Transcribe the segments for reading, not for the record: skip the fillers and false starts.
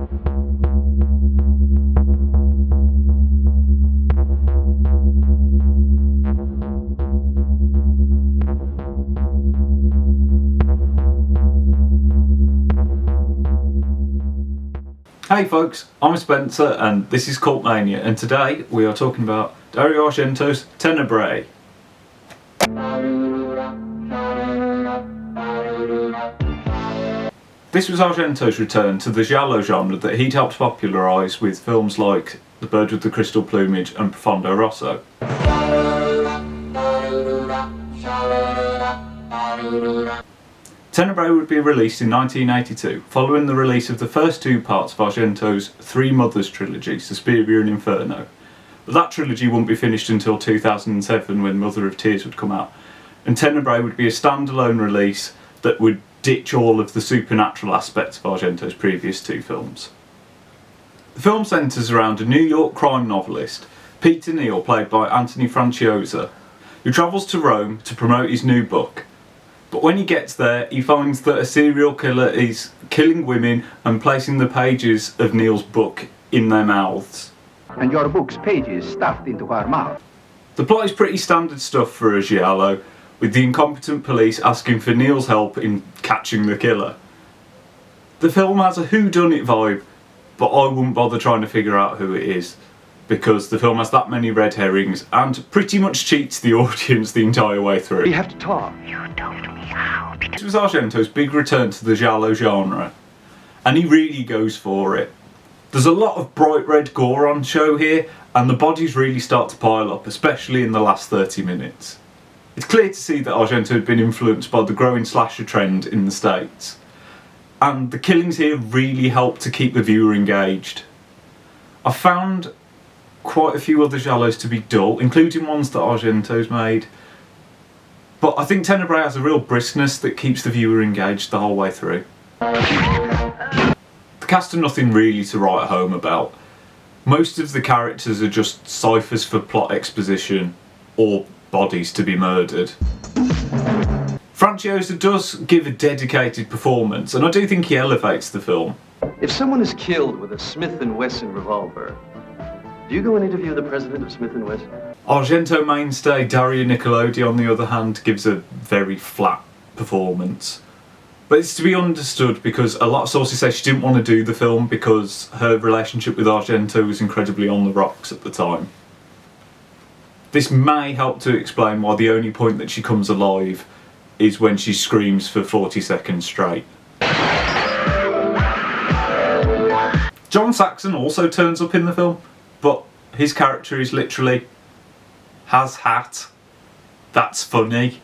Hey folks, I'm Spencer and this is Cult Mania, and today we are talking about Dario Argentos' Tenebrae. This was Argentos' return to the giallo genre that he'd helped popularise with films like The Bird with the Crystal Plumage and Profondo Rosso. Tenebrae would be released in 1982, following the release of the first two parts of Argentos' Three Mothers trilogy, Suspiria and Inferno. But that trilogy wouldn't be finished until 2007 when Mother of Tears would come out, and Tenebrae would be a standalone release that would ditch all of the supernatural aspects of Argentos' previous two films. The film centres around a New York crime novelist, Peter Neal, played by Anthony Franciosa, who travels to Rome to promote his new book. But when he gets there, he finds that a serial killer is killing women and placing the pages of Neal's book in their mouths. And your book's pages stuffed into her mouth. The plot is pretty standard stuff for a giallo, with the incompetent police asking for Neal's help in catching the killer. The film has a whodunit vibe, but I wouldn't bother trying to figure out who it is, because the film has that many red herrings and pretty much cheats the audience the entire way through. We have to talk. You told me how. This was Argentos' big return to the giallo genre, and he really goes for it. There's a lot of bright red gore on show here, and the bodies really start to pile up, especially in the last 30 minutes. It's clear to see that Argento had been influenced by the growing slasher trend in the States, and the killings here really help to keep the viewer engaged. I found quite a few other giallos to be dull, including ones that Argento's made, but I think Tenebrae has a real briskness that keeps the viewer engaged the whole way through. The cast are nothing really to write home about. Most of the characters are just ciphers for plot exposition or bodies to be murdered. Franciosa does give a dedicated performance, and I do think he elevates the film. If someone is killed with a Smith & Wesson revolver, do you go and interview the president of Smith & Wesson? Argento mainstay Daria Argentos, on the other hand, gives a very flat performance. But it's to be understood because a lot of sources say she didn't want to do the film because her relationship with Argento was incredibly on the rocks at the time. This may help to explain why the only point that she comes alive is when she screams for 40 seconds straight. John Saxon also turns up in the film, but his character is literally has hat. That's funny.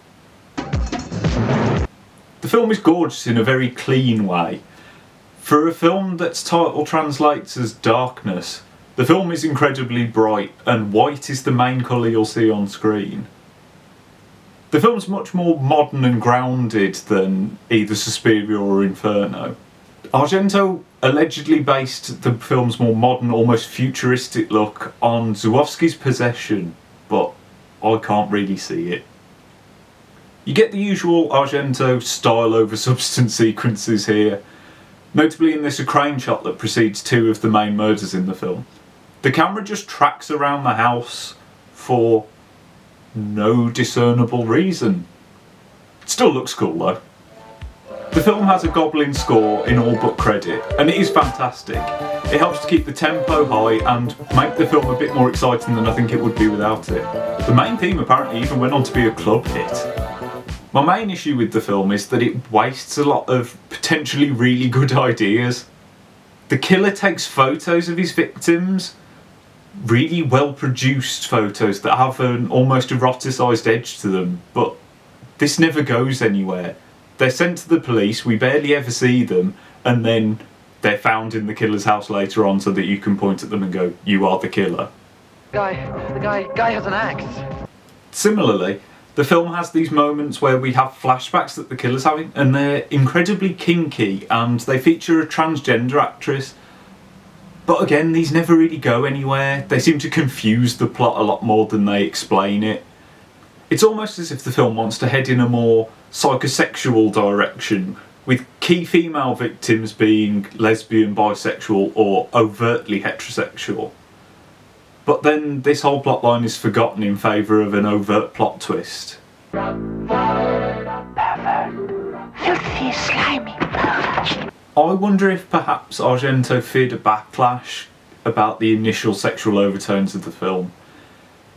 The film is gorgeous in a very clean way. For a film that's title translates as darkness, the film is incredibly bright, and white is the main colour you'll see on screen. The film's much more modern and grounded than either Suspiria or Inferno. Argento allegedly based the film's more modern, almost futuristic look on Zułowski's Possession, but I can't really see it. You get the usual Argento style over substance sequences here, notably in this crane shot that precedes two of the main murders in the film. The camera just tracks around the house for no discernible reason. It still looks cool though. The film has a goblin score in all but credit, and it is fantastic. It helps to keep the tempo high and make the film a bit more exciting than I think it would be without it. The main theme apparently even went on to be a club hit. My main issue with the film is that it wastes a lot of potentially really good ideas. The killer takes photos of his victims, really well produced photos that have an almost eroticised edge to them, but this never goes anywhere. They're sent to the police, we barely ever see them, and then they're found in the killer's house later on so that you can point at them and go, "You are the killer." The guy has an axe. Similarly, the film has these moments where we have flashbacks that the killer's having, and they're incredibly kinky, and they feature a transgender actress. But again, these never really go anywhere. They seem to confuse the plot a lot more than they explain it. It's almost as if the film wants to head in a more psychosexual direction, with key female victims being lesbian, bisexual or overtly heterosexual. But then this whole plotline is forgotten in favour of an overt plot twist. Filthy, slimy pervert. I wonder if perhaps Argento feared a backlash about the initial sexual overtones of the film.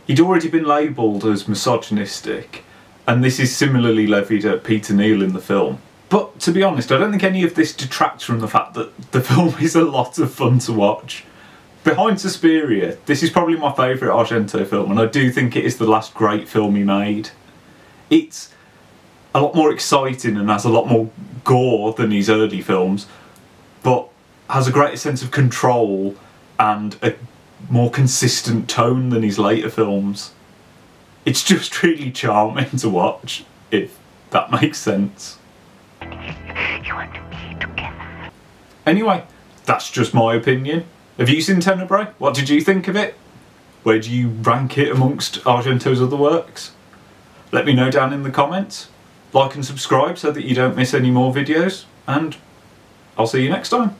He'd already been labelled as misogynistic, and this is similarly levied at Peter Neal in the film. But to be honest, I don't think any of this detracts from the fact that the film is a lot of fun to watch. Behind Suspiria, this is probably my favourite Argento film, and I do think it is the last great film he made. It's a lot more exciting and has a lot more gore than his early films, but has a greater sense of control and a more consistent tone than his later films. It's just really charming to watch, if that makes sense. You want to be together. Anyway, that's just my opinion. Have you seen Tenebrae? What did you think of it? Where do you rank it amongst Argento's other works? Let me know down in the comments. Like and subscribe so that you don't miss any more videos, and I'll see you next time.